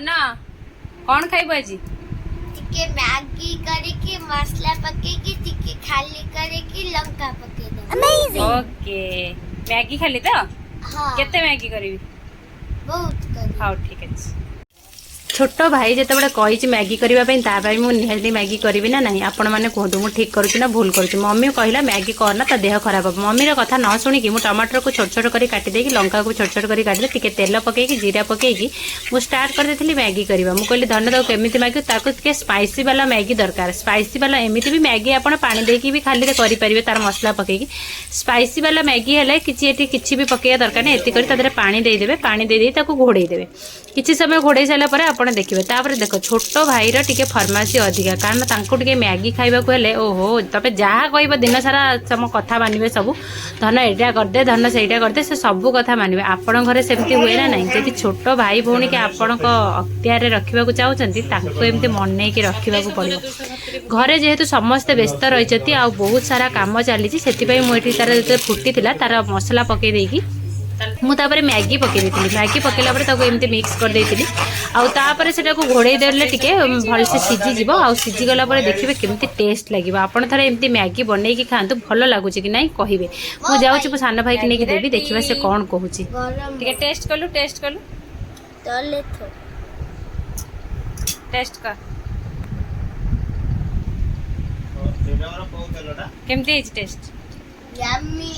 अन्ना कौन खाइबो आज टिके मैगी करके मसाला पकेगी टिके खाली करके लंका पके दो अमेजिंग ओके मैगी खाली तो हां केते मैगी करबी बहुत कर हां ठीक है छोट भाई जिते कही मैगी करने मुझे मैगी करी ना ना आपण मैंने कहतु मुझे ठीक करुँच ना भूल करुँच मम्मी कहला मैगी करना ता देह खराब हम मम्मीर कथा न शुणिकी मुझे टमाटर को छोट छोट कर काटिदे लंका को छोट छोट कर काटिदे टिके तेल पकईकी जीरा पकईकी मुझे स्टार्ट कर देती मैगी करवा मुझे कहली धन ताको केमी मैगी ताको टे स्पाइसी वाला मैगी दरकार स्पाइसी वाला एमती भी मैगी आप पानी देकी भी खाली करेंगे तार मसला पकईकी स्पाइसी वाला मैगी है किसी भी पकड़ा दरकार नहीं एति कर पानी देदेवे पानी दे घोड़े देवे किसी समय घोड़े सारापर आप देखिए तापर देख छोट भाईर टिके फरमासी अधिका कारण तांको टिके मैगी खाइबा को हेले ओहो तबे जहाँ कह दिन सारा सम कथा मानवे सब धन एटा करदे धन सेटा करदे से सब कथा मानवे आपण घरे सेमती हुए ना नहीं जदि छोट भाई भौणी के आपण अख्तियार रखा चाहते एमती मन की रखा पड़ो घरे जेहेतु समस्ते व्यस्त रही आ बहुत सारा काम चली से मुझे तार जो फुटी तार मसला पकई देकी मुझे मैगी पकई दी मैगी पकईला एमती मिक्स कर देती आउे से घोड़े देले टिके भलसे सीझीज सीझीगला देखिए केमती टेस्ट लगे आपड़ थे एमती मैगी बनई कि खातु भल लगुच कि ना कहे मुझे जाऊँ सान भाई की नहीं देवी देखा से कौन कहूँ टेस्ट कलु टेस्ट कर केमती टेस्ट यम्मी